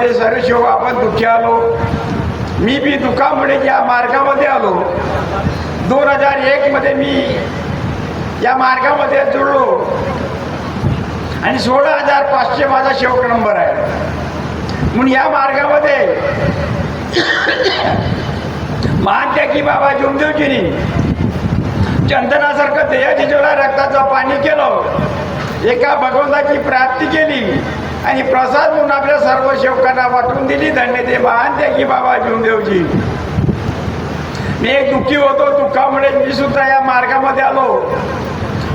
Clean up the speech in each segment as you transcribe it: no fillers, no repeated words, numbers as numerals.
मार्गामध्ये सर्व शेव आपण दुःखी आलो. मी बी दुःखामुळे या मार्गामध्ये आलो. 2001 मध्ये मी या मार्गामध्ये जुळलो आणि 16,500 माझा शेवक नंबर आहे. म्हणून या मार्गामध्ये महात्यागी बाबा जुमदेवजींनी चंदनासारखं देह झिजवला, रक्ताचं पाणी केलं, एका भगवंताची प्राप्ती केली आणि प्रसाद म्हणून आपल्या सर्व सेवकांना वाटून दिली. धन्य ते महात्यागी बाबा जुमदेवजी. मी एक दुःखी होतो, दुःखामुळे मी सुद्धा या मार्गामध्ये आलो.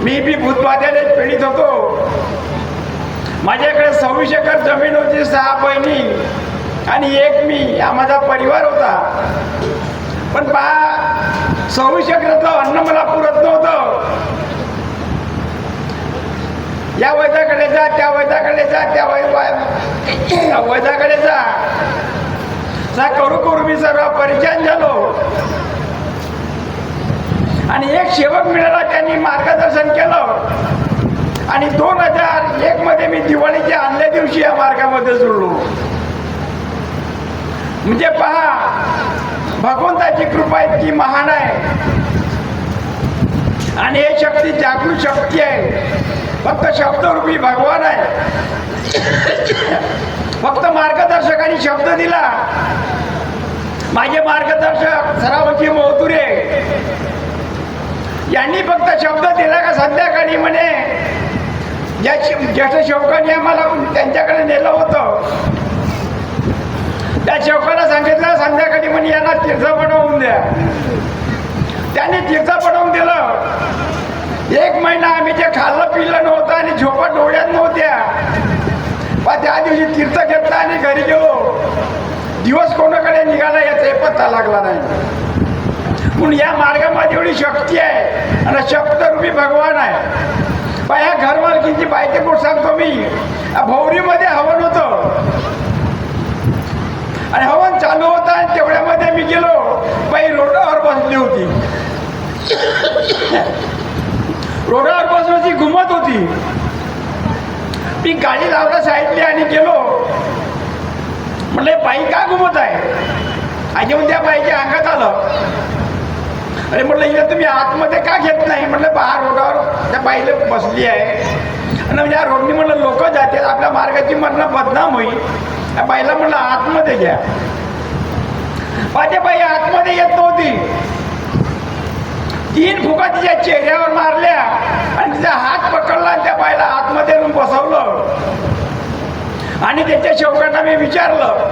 मी बी भूतबाधेने पीडित होतो. माझ्याकडे 26 एकर जमीन होती, 6 बहिणी आणि एक मी, हा माझा परिवार होता. पण पहा, 26 एकरातलं अन्न मला पुरत नव्हतं. या वैद्याकडे जा, त्या वैद्याकडे जा, त्या वैद्याकडे जा, करू करू मी सर्व परिचय झालो. आणि एक सेवक मिळाला, त्यांनी मार्गदर्शन केलं आणि 2001 मध्ये मी दिवाळीच्या आदल्या दिवशी या मार्गामध्ये जुळलो. म्हणजे पहा, भगवंताची कृपा इतकी महान आहे आणि हे शक्ती जागृत शक्ती आहे. फक्त शब्दरूपी भगवान आहे. फक्त मार्गदर्शकांनी शब्द दिला. माझे मार्गदर्शक सरावजी मोहतुरे यांनी फक्त शब्द दिला का संध्याकाळी म्हणे, ज्या ज्येष्ठ सेवकांनी आम्हाला त्यांच्याकडे नेलं होतं, त्या सेवकांना सांगितलं संध्याकाळी म्हणे यांना तीर्थ बनवून द्या. त्यांनी तीर्थ बनवून दिलं. 1 महिना आम्ही जे खाल्लं पिल्लं नव्हतं आणि झोपा डोळ्यात नव्हत्या. पण त्या दिवशी तीर्थ घेतलं आणि घरी गेलो. दिवस कोणाकडे निघाला याचा पत्ता लागला नाही. म्हणून या मार्गामध्ये एवढी शक्ती आहे आणि शब्दरूपी भगवान आहे. पण ह्या घरमालकीची बायके गोष्ट सांगतो मी, भौरीमध्ये हवन होतं आणि हवन चालू होतं आणि तेवढ्यामध्ये मी गेलो. बाई रोडावर बसली होती. रोडावर बसण्याची घुमत होती. मी गाडी लावला साईडली आणि गेलो. म्हणले बाई का घुमत आहे? आणि मग त्या बाईच्या अंगात आलं. अरे म्हटलं इथं तुम्ही आतमध्ये का घेत नाही? म्हटलं बाहेर रोडावर त्या बाईला बसली आहे आणि या रोडनी म्हटलं लोक जाते, आपल्या मार्गाची मरण बदनाम होईल. त्या बाईला म्हटलं आतमध्ये घ्या. माझ्या बाई आतमध्ये येत नव्हती. 3 फुका तिच्या चेहऱ्यावर मारल्या आणि तिचा हात पकडला आणि त्या बाईला आतमध्ये येऊन बसवलं. आणि त्याच्या सेवकांना मी विचारलं,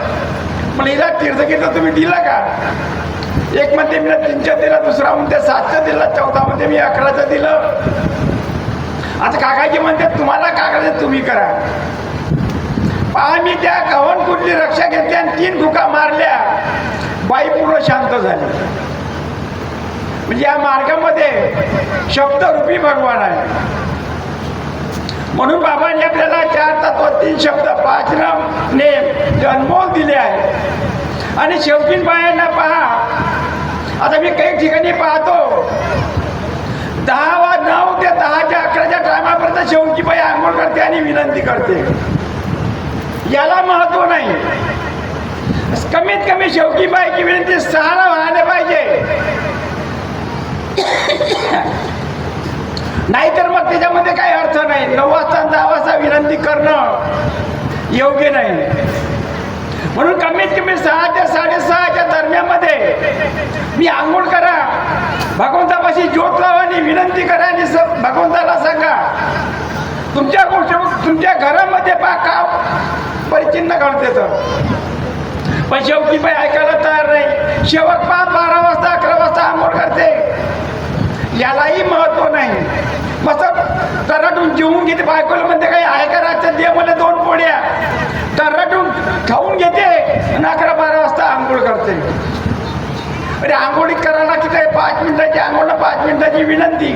पण हिला तीर्थकीर्थ तुम्ही दिला का? एक म्हणते मी 3चं दिलं, दुसरा म्हणते 7चं दिलं, 14 म्हणते मी 11चं दिलं. आता काकाजी म्हणते तुम्हाला काय करायचं तुम्ही करा. पहा, मी त्या गव्हाण कुठली रक्षा घेतली आणि 3 फुका मारल्या. बाई पूर्ण शांत झाली. म्हणजे या मार्गामध्ये शब्दरूपी भगवान आहे. म्हणून बाबांनी आपल्याला 4 तत्व 3 शब्द 5 नेम अनमोल दिले आहे. आणि शेवटी बायांना पहा, आता मी काही ठिकाणी पाहतो 9 ते 10च्या 11च्या टायमापर्यंत शेवटी बाई आंघोळ करते आणि विनंती करते. याला महत्व नाही. कमीत कमी शेवटी बाईची विनंती 6ला व्हायला पाहिजे. नाहीतर मग त्याच्यामध्ये काही अर्थ नाही. 9 वाजता 10 वाजता विनंती करणं योग्य नाही. म्हणून कमीत कमी 6 ते 6:30च्या दरम्यानमध्ये मी आंघोळ करा, भगवंतापाशी ज्योत लावा आणि विनंती करा आणि भगवंताला सांगा तुमच्या गोष्टी तुमच्या घरामध्ये का परिचिन्न घडते. तर पण शेवटी बाई ऐकायला तयार नाही. शेवक 12 वाजता 11 वाजता आंघोळ करते. यालाही महत्व नाही. मस्त टर्राटून जेवून घेते. बायकोला म्हणते काही आहे का रातचं दे मला 2 पोळ्या. टर्राटून खाऊन घेते आणि 11-12 वाजता आंघोळ करते. अरे आंघोळी करायला किती 5 मिनिटाची आंघोळ, 5 मिनिटाची विनंती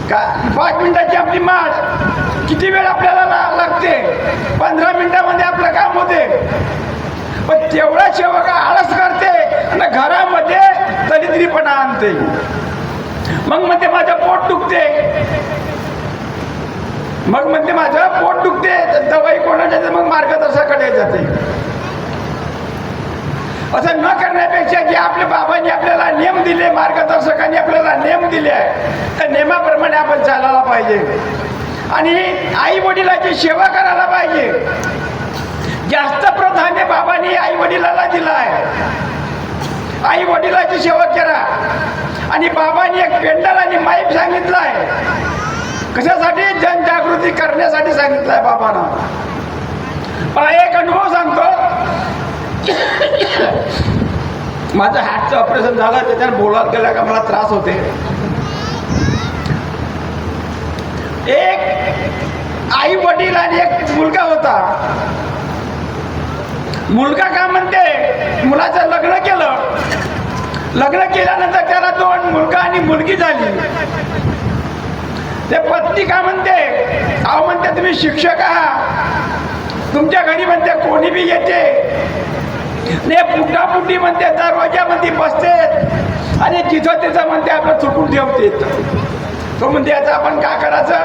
का 5 मिनिटाची आपली माळ. किती वेळ आपल्याला लागते? 15 मिनिटामध्ये आपलं काम होते. पण तेवढा सेवक आळस करते आणि घरामध्ये दरिद्रीपणा आणते. मग म्हणते माझं पोट दुखते, मग म्हणते माझं पोट दुखते, दवाई कोणाच्या मग मार्गदर्शकाकडे जाते. असं न करण्यापेक्षा जे आपल्या बाबांनी आपल्याला नियम दिले, मार्गदर्शकांनी आपल्याला नियम दिले आहे, त्या नियमाप्रमाणे आपण चालायला पाहिजे आणि आई वडिलाची सेवा करायला पाहिजे. जास्त प्राधान्य बाबांनी आई वडिलाला दिलं आहे. आई वडिलाची सेवा करा. आणि बाबांनी एक पेंडल आणि माईक सांगितलं आहे. कशासाठी? जनजागृती करण्यासाठी सांगितलं आहे बाबांना. मला एक अनुभव सांगतो. माझं हार्टचं ऑपरेशन झालं, त्याच्यावर बोलायला गेलं का मला त्रास होते. एक आई वडील आणि एक मुलगा होता. मुलगा काय म्हणते, मुलाचं लग्न केलं. लग्न केल्यानंतर त्याला 2 मुलगा आणि मुलगी झाली. ते पत्नी काय म्हणते, अहो म्हणते तुम्ही शिक्षक आहात, तुमच्या घरी म्हणते कोणी बी येते, ने पुटापुटी म्हणते दरवाजामध्ये बसते आणि तिथं तिथं म्हणते आपलं चुकून ठेवते. तो म्हणते याचं आपण काय करायचं?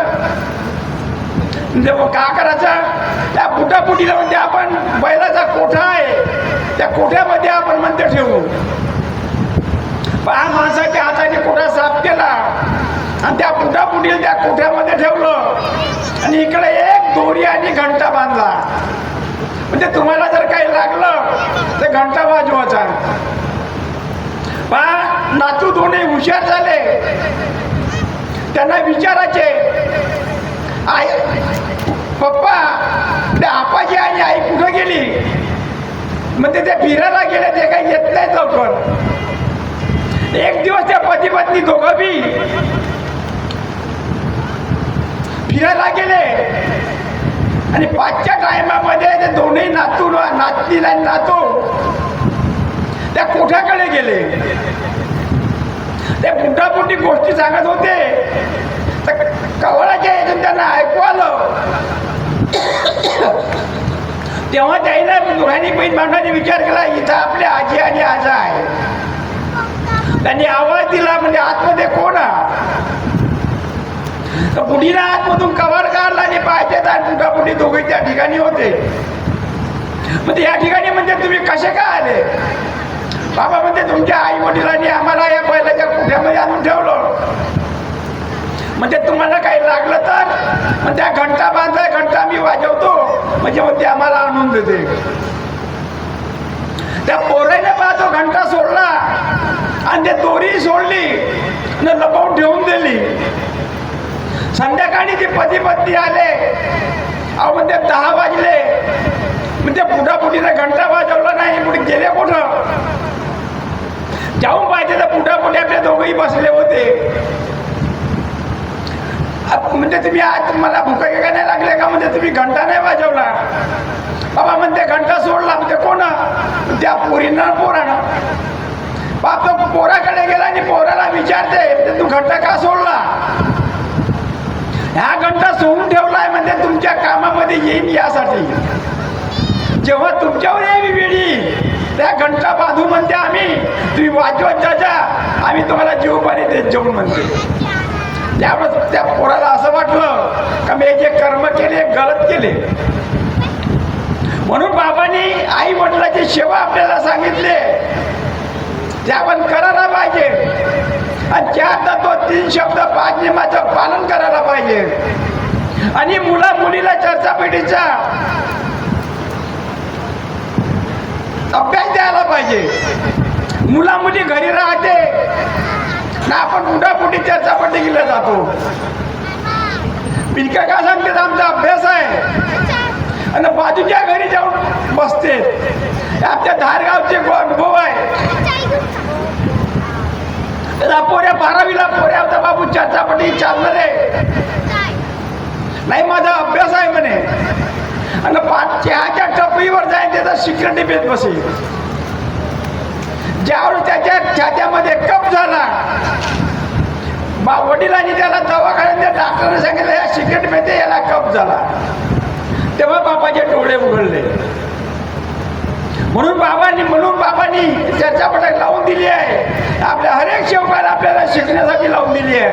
म्हणजे का करायचं? त्या पुटापुटीला म्हणते आपण बैलाचा कोठा आहे, त्या कोठ्यामध्ये आपण म्हणते ठेवू. माणसाच्या हाताने कोठा साफ केला आणि त्या पुटापुटीला त्या कोठ्यामध्ये ठेवलं आणि इकडे एक दोरी आणि घंटा बांधला. म्हणजे तुम्हाला जर काही लागलं तर घंटा वाजवायचा. नातू दोन्ही हुशार झाले. त्यांना विचारायचे, आई पप्पा त्या आपाजी आणि आई कुठं गेली? म्हणजे ते फिरायला गेले, ते काही येत नाही लवकर. एक दिवस त्या पती पत्नी दोघं बी फिरायला गेले आणि 5च्या टायमामध्ये ते दोन्ही नातू नातनी आणि नातू त्या कोठ्याकडे गेले. ते पुटापुटी गोष्टी सांगत होते. तर कवळाच्या यातून त्यांना ऐकू आलं. तेव्हा त्याला दोघांनी बहीण भावनाने विचार केला, इथं आपल्या आजी आणि आजा आहे. त्यांनी आवाज दिला, म्हणजे आतमध्ये कोण आहे? तर बुढीनं आतमधून कवाड काढला आणि पाहिजे तर पुटापुटी दोघे त्या ठिकाणी होते. म्हणजे या ठिकाणी म्हणजे तुम्ही कसे काय आले? बाबा म्हणते तुमच्या आई वडिलांनी आम्हाला या बैलाच्या कोठ्यामध्ये आणून ठेवलं. म्हणजे तुम्हाला काही लागलं तर म्हणजे घंटा बांधलाय, घंटा मी वाजवतो, म्हणजे म्हणते आम्हाला आणून देते. त्या पोराने पाहतो घंटा सोडला आणि ते दोरी सोडली आणि लपवून ठेवून दिली. संध्याकाळी ते पती पत्नी आले. अहो म्हणजे 10 वाजले. म्हणजे पुटापुटीने घंटा वाजवला नाही, पुढे गेले कुठं? जाऊन पाहिजे तर पुटापुटी आपले दोघंही बसले होते. म्हणजे तुम्ही आज मला भुका का नाही लागले का? म्हणजे तुम्ही घंटा नाही वाजवला. बाबा म्हणते घंटा सोडला. म्हणजे कोण? त्या पोरीनं पोरानं. बाप तो पोराकडे गेला आणि पोराला विचारते तू घंटा का सोडला? ह्या घंटा सोडून ठेवलाय म्हणजे तुमच्या कामामध्ये येईन यासाठी. जेव्हा तुमच्यावर येईल वेळी त्या घंटा बांधू म्हणते आम्ही, तुम्ही वाजवत जा, आम्ही तुम्हाला जीव पाणी देत जाऊन म्हणते. त्यावेळेस त्या पोराला असं वाटलं का मी जे कर्म केले गलत केले. म्हणून बाबांनी आई वडिलाची सेवा आपल्याला सांगितले, ते आपण करायला पाहिजे. आणि 4 तत्व 3 शब्द 5 नियमाचं पालन करायला पाहिजे. आणि मुला मुलीला चर्चापेटीचा अभ्यास द्यायला पाहिजे. मुला मुली घरी राहते ना, आपण पुटापुटी चर्चापट्टी गेला जातो. पिंका का सांगते आमचा अभ्यास आहे आणि बाजूच्या घरी जाऊन बसते. आमच्या धारगावचे अनुभव आहे. पोऱ्या 12वीला पोऱ्या होता बाबू चर्चापट्टी चालणार आहे नाही, माझा अभ्यास आहे म्हणे. आणि चहाच्या टपरीवर जाईल त्याचा सिक्रेट बेत बसेल. ज्यावेळेस त्याच्या छात्यामध्ये कप झाला, वडिलांनी त्याला दवाखान्यात डॉक्टरने सांगितलं या सिक्रेट बेते याला कप झाला. तेव्हा बाबाचे डोळे उघडले. म्हणून बाबांनी चर्चापटक लावून दिली आहे. आपल्या हरेक सेवकाला आपल्याला शिकण्यासाठी लावून दिली आहे.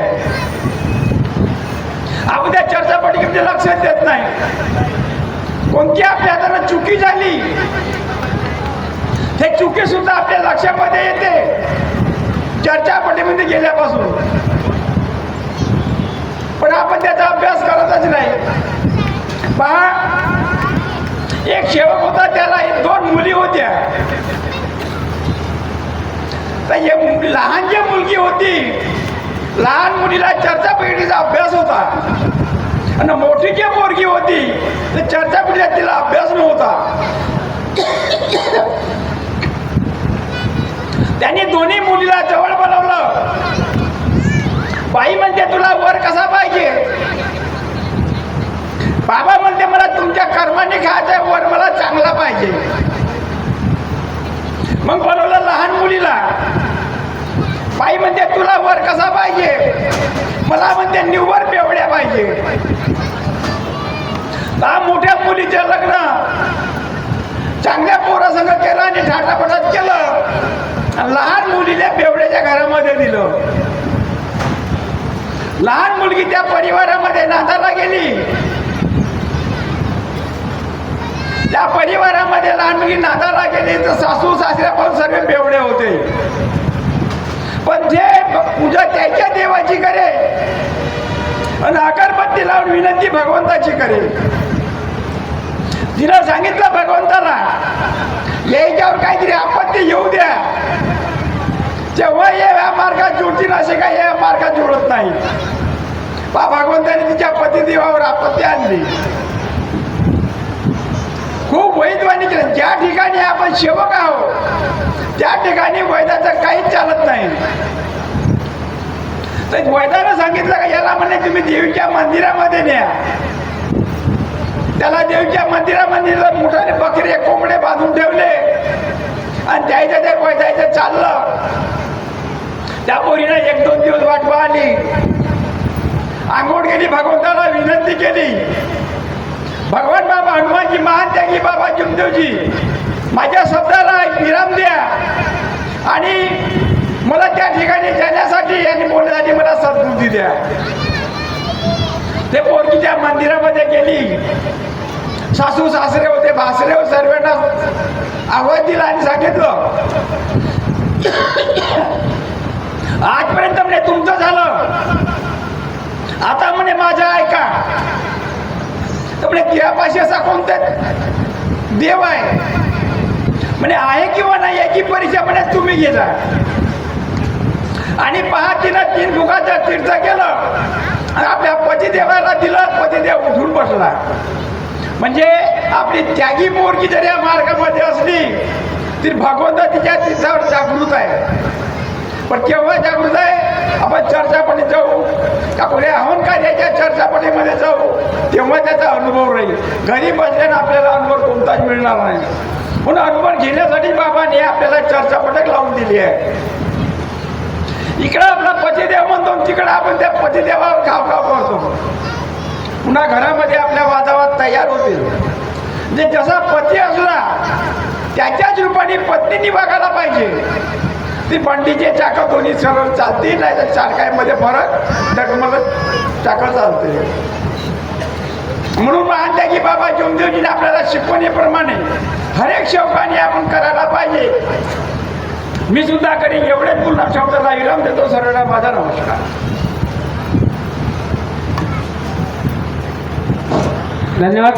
आपण त्या चर्चापटीकडे लक्ष देत नाही. कोणती आपल्या हाताने चुकी झाली, हे चुकी सुद्धा डोक्यामध्ये येते चर्चापटीमध्ये गेल्यापासून, पण आपण त्याचा अभ्यास करतच नाही. पहा, एक सेवक होता, त्याला 2 मुली होत्या. तर लहान जी मुलगी होती, लहान मुलीला चर्चापीठीचा अभ्यास होता, आणि मोठी जी पोरगी होती तर चर्चापीठीचा तिला अभ्यास नव्हता. त्यांनी दोन्ही मुलीला जवळ बोलावलं. बाई म्हणते, तुला वर कसा पाहिजे? बाबा म्हणते, मला तुमच्या कर्माने खायचा वर, मला चांगला पाहिजे. मग बोलवलं लहान मुलीला. बाई म्हणते, तुला वर कसा पाहिजे? मला म्हणते निव्वळ बेवड्या पाहिजे. मोठ्या मुलीचे लग्न चांगल्या पोरासंग केलं आणि ठाटापटात केलं, लहान मुलीला बेवड्याच्या घरामध्ये दिलं. लहान मुलगी त्या परिवारामध्ये नांदायला गेली. त्या परिवारामध्ये लहान मुलगी नांदायला गेली तर सासू सासऱ्या पण सर्व बेवडे होते. पण जे पूजा त्याच्या देवाची करे आणि अगरबत्ती लावून विनंती भगवंताची करे. तिला सांगितलं भगवंताला, याच्यावर काहीतरी आपत्ती येऊ द्या, जेव्हा या मार्गात जोडतील असे काही या मार्गात जोडत नाही. भगवंताने तिच्या पतिदेवावर आपत्ती आणली. खूप वैद्यवानी केलं. ज्या ठिकाणी आपण सेवक आहोत त्या ठिकाणी वैद्याचं काहीच चालत नाही. तर वैद्यानं सांगितलं का याला म्हणे तुम्ही देवीच्या मंदिरामध्ये न्या. त्याला देवीच्या मंदिरामध्ये मोठाने बकरे कोंबडे बांधून ठेवले आणि द्यायचं ते वैद्याचं चाललं. त्या पोरीनं 1-2 दिवस वाट पाहिली, आंघोळ केली, भगवंताला विनंती केली. भगवान बाबा हनुमानजी, महान त्यागी बाबा जमदेवजी, माझ्या शब्दाला विराम द्या आणि मला त्या ठिकाणी जाण्यासाठी आणि बोलण्यासाठी मला सद्बुद्धी द्या. ते पोरगी त्या मंदिरामध्ये गेली. सासू सासरे होते, भासरे होते, सर्वांना आवाज दिला आणि सांगितलं, आजपर्यंत म्हणे तुमचं झालं, आता म्हणे माझं ऐका. तर म्हणे देवापाशी असा कोणता देव आहे? म्हणे आहे किंवा नाही याची परीक्षा म्हणे तुम्ही घे जा. आणि पहा, तिनं 3 मुखाचं तीर्थ केलं आणि आपल्या पतिदेवाला दिलं. पतिदेव उठून बसला. म्हणजे आपली त्यागी पोरगी जर या मार्गामध्ये असली तरी भगवंत तिच्या तीर्थावर जागृत आहे. पण केव्हा जागृत आहे? आपण चर्चापणी जाऊ का कोण्या हवन कार्याच्या चर्चापणीमध्ये जाऊ, तेव्हा त्याचा अनुभव राहील. घरी बसल्यानं आपल्याला अनुभव कोणताच मिळणार नाही. म्हणून अनुभव घेण्यासाठी बाबांनी आपल्याला चर्चापटक लावून दिली आहे. इकडं आपला पतिदेव म्हणतो, तिकडं आपण त्या पतिदेवावर खाव करतो. पुन्हा घरामध्ये आपल्या वादावाद तयार होतील. म्हणजे जसा पती असला त्याच्याच रूपाने पत्नीने वागायला पाहिजे. ती बंडीचे चाकं दोन्ही सरळ चालते, नाही तर चालकामध्ये फरक डगमगत चाकं चालते. म्हणून मानते की बाबा जमदेवजीने आपल्याला शिकवण्याप्रमाणे हरेक सेवकाने आपण करायला पाहिजे. मी सुद्धा करीन. एवढेच पुन्हा शब्दाला विराम देतो. सर्वांना माझा नमस्कार. धन्यवाद.